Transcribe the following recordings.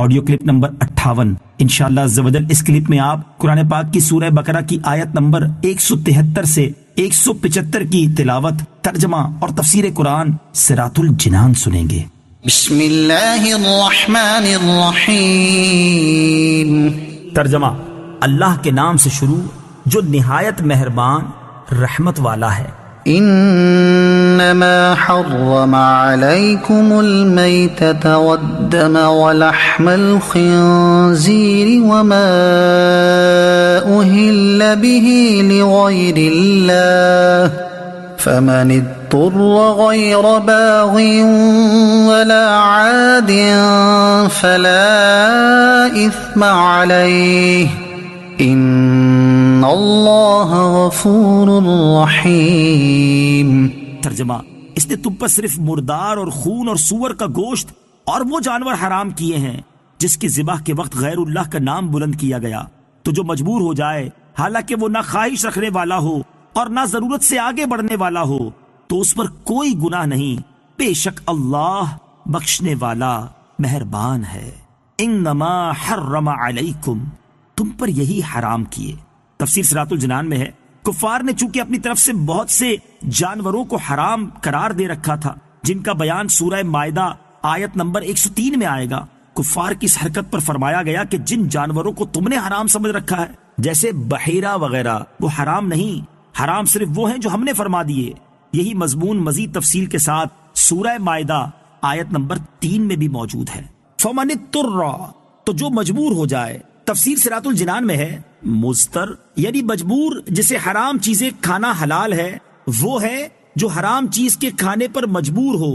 Audio clip number 58۔ انشاءاللہ عزوجل اس clip میں آپ قرآن پاک کی سورہ بقرہ کی آیت نمبر 173 سے 175 کی تلاوت، ترجمہ اور تفسیر قرآن صراط الجنان سنیں گے۔ بسم اللہ الرحمن الرحیم۔ ترجمہ: اللہ کے نام سے شروع جو نہایت مہربان رحمت والا ہے۔ انما حرم علیکم المیتۃ والدم ولحم الخنزیر وما اہل به لغیر اللہ فمن اضطر غیر باغ ولا عاد فلا اثم علیہ ان اللہ غفور رحیم۔ ترجمہ: اس نے تم پر صرف مردار اور خون اور سور کا گوشت اور وہ جانور حرام کیے ہیں جس کی ذبح کے وقت غیر اللہ کا نام بلند کیا گیا، تو جو مجبور ہو جائے حالانکہ وہ نہ خواہش رکھنے والا ہو اور نہ ضرورت سے آگے بڑھنے والا ہو تو اس پر کوئی گناہ نہیں، بے شک اللہ بخشنے والا مہربان ہے۔ انما حرم علیکم، تم پر یہی حرام کیے۔ تفسیر صراط الجنان میں ہے، کفار نے چونکہ اپنی طرف سے بہت سے جانوروں کو حرام قرار دے رکھا تھا جن کا بیان سورہ مائدہ آیت نمبر 103 میں آئے گا، کفار کی اس حرکت پر فرمایا گیا کہ جن جانوروں کو تم نے حرام سمجھ رکھا ہے جیسے بحیرہ وغیرہ، وہ حرام نہیں، حرام صرف وہ ہیں جو ہم نے فرما دیے۔ یہی مضمون مزید تفصیل کے ساتھ سورہ مائدہ آیت نمبر 3 میں بھی موجود ہے۔ فمن اضطر، تو جو مجبور ہو جائے۔ تفسیر صراط الجنان میں ہے، مضطر یعنی مجبور جسے حرام چیزیں کھانا حلال ہے، وہ ہے جو حرام چیز کے کھانے پر مجبور ہو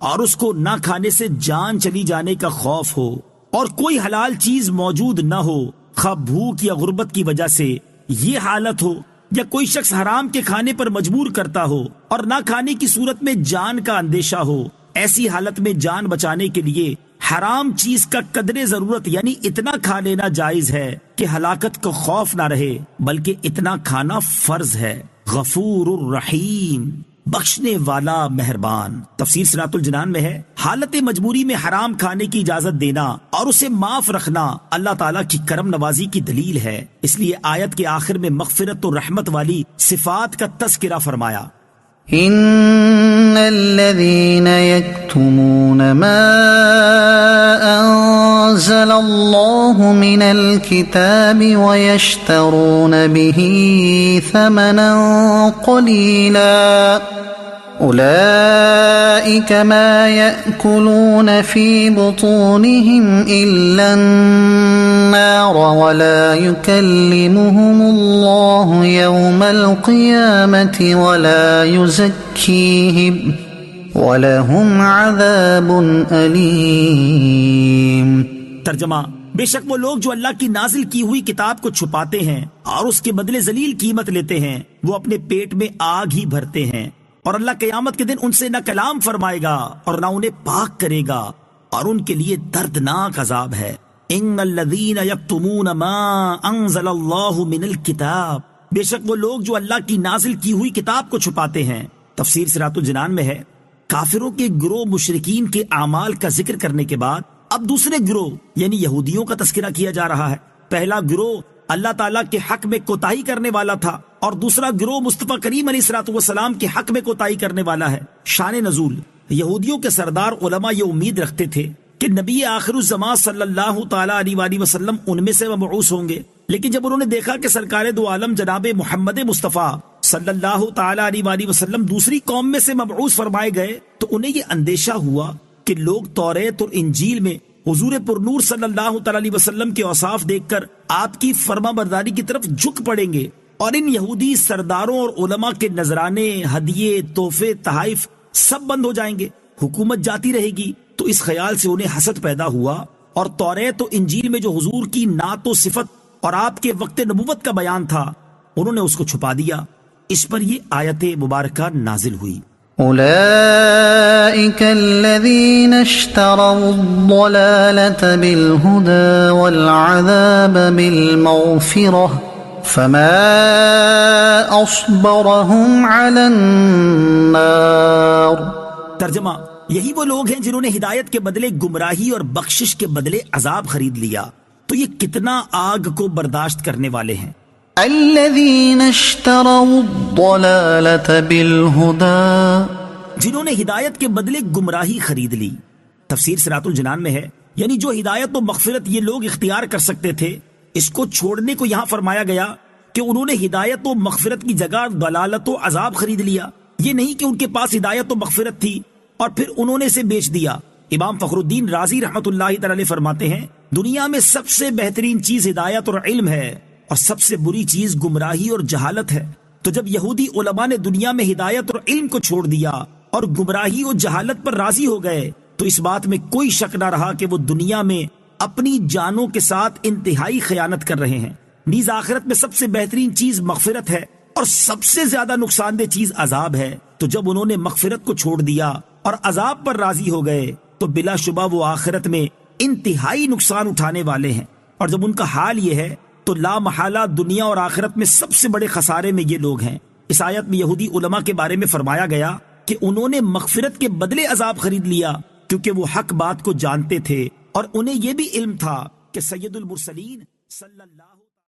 اور اس کو نہ کھانے سے جان چلی جانے کا خوف ہو اور کوئی حلال چیز موجود نہ ہو، خواہ بھوک یا غربت کی وجہ سے یہ حالت ہو، یا کوئی شخص حرام کے کھانے پر مجبور کرتا ہو اور نہ کھانے کی صورت میں جان کا اندیشہ ہو۔ ایسی حالت میں جان بچانے کے لیے حرام چیز کا قدر ضرورت یعنی اتنا کھا لینا جائز ہے کہ ہلاکت کا خوف نہ رہے، بلکہ اتنا کھانا فرض ہے۔ غفور الرحیم، بخشنے والا مہربان۔ تفسیر صراط الجنان میں ہے، حالت مجبوری میں حرام کھانے کی اجازت دینا اور اسے معاف رکھنا اللہ تعالیٰ کی کرم نوازی کی دلیل ہے، اس لیے آیت کے آخر میں مغفرت و رحمت والی صفات کا تذکرہ فرمایا۔ ان الذين يكتمون ما انزل الله من الكتاب ويشترون به ثمنا قليلا اولئك ما يأكلون في بطونهم الا النار ولا يكلمهم الله يوم القيامة ولا يزكيهم ولهم عذاب أليم۔ ترجمہ: بے شک وہ لوگ جو اللہ کی نازل کی ہوئی کتاب کو چھپاتے ہیں اور اس کے بدلے ذلیل قیمت لیتے ہیں، وہ اپنے پیٹ میں آگ ہی بھرتے ہیں، اور اللہ قیامت کے دن ان سے نہ کلام فرمائے گا اور نہ انہیں پاک کرے گا، اور ان کے لیے دردناک عذاب ہے۔ ان الذین یکتمون ما انزل اللہ من الکتاب، بے شک وہ لوگ جو اللہ کی نازل کی ہوئی کتاب کو چھپاتے ہیں۔ تفسیر صراط الجنان میں ہے، کافروں کے گروہ مشرکین کے اعمال کا ذکر کرنے کے بعد اب دوسرے گروہ یعنی یہودیوں کا تذکرہ کیا جا رہا ہے۔ پہلا گروہ اللہ تعالیٰ کے حق میں کوتاہی کرنے والا تھا اور دوسرا گروہ مصطفیٰ کریم علیہ الصلوۃ والسلام کے حق میں کوتاہی کرنے والا ہے۔ شان نزول: یہودیوں کے سردار علماء یہ امید رکھتے تھے کہ نبی آخر الزمان صلی اللہ تعالیٰ علیہ وآلہ وسلم ان میں سے مبعوث ہوں گے، لیکن جب انہوں نے دیکھا کہ سرکار دو عالم جناب محمد مصطفیٰ صلی اللہ تعالیٰ علیہ وآلہ وسلم دوسری قوم میں سے مبعوث فرمائے گئے تو انہیں یہ اندیشہ ہوا کہ لوگ توریت اور انجیل میں حضور پرنور صلی اللہ تعالیٰ علیہ وسلم کے اوصاف دیکھ کر آپ کی فرما برداری کی طرف جھک پڑیں گے، اور ان یہودی سرداروں اور علماء کے نذرانے، ہدیے، تحفے، تحائف سب بند ہو جائیں گے، حکومت جاتی رہے گی۔ تو اس خیال سے انہیں حسد پیدا ہوا اور توریت و انجیل میں جو حضور کی نعت و صفت اور آپ کے وقت نبوت کا بیان تھا انہوں نے اس کو چھپا دیا۔ اس پر یہ آیت مبارکہ نازل ہوئی۔ اولئک الذین اشتروا الضلالة بالهدى والعذاب بالمغفرة فما اصبرهم على النار۔ ترجمہ: یہی وہ لوگ ہیں جنہوں نے ہدایت کے بدلے گمراہی اور بخشش کے بدلے عذاب خرید لیا، تو یہ کتنا آگ کو برداشت کرنے والے ہیں۔ الذين اشتروا الضلالة بالهدى، جنہوں نے ہدایت کے بدلے گمراہی خرید لی۔ تفسیر صراط الجنان میں ہے، یعنی جو ہدایت و مغفرت یہ لوگ اختیار کر سکتے تھے، اس کو چھوڑنے کو یہاں فرمایا گیا کہ انہوں نے ہدایت و مغفرت کی جگہ ضلالت و عذاب خرید لیا۔ یہ نہیں کہ ان کے پاس ہدایت و مغفرت تھی اور پھر انہوں نے اسے بیچ دیا۔ امام فخر الدین رازی رحمت اللہ تعالی فرماتے ہیں، دنیا میں سب سے بہترین چیز ہدایت اور علم ہے، اور سب سے بری چیز گمراہی اور جہالت ہے۔ تو جب یہودی علماء نے دنیا میں ہدایت اور علم کو چھوڑ دیا اور گمراہی اور جہالت پر راضی ہو گئے، تو اس بات میں کوئی شک نہ رہا کہ وہ دنیا میں اپنی جانوں کے ساتھ انتہائی خیانت کر رہے ہیں۔ نیز آخرت میں سب سے بہترین چیز مغفرت ہے اور سب سے زیادہ نقصان دہ چیز عذاب ہے۔ تو جب انہوں نے مغفرت کو چھوڑ دیا اور عذاب پر راضی ہو گئے، تو بلا شبہ وہ آخرت میں انتہائی نقصان اٹھانے والے ہیں۔ اور جب ان کا حال یہ ہے تو لا محالہ دنیا اور آخرت میں سب سے بڑے خسارے میں یہ لوگ ہیں۔ اس آیت میں یہودی علماء کے بارے میں فرمایا گیا کہ انہوں نے مغفرت کے بدلے عذاب خرید لیا، کیونکہ وہ حق بات کو جانتے تھے اور انہیں یہ بھی علم تھا کہ سید المرسلین صلی اللہ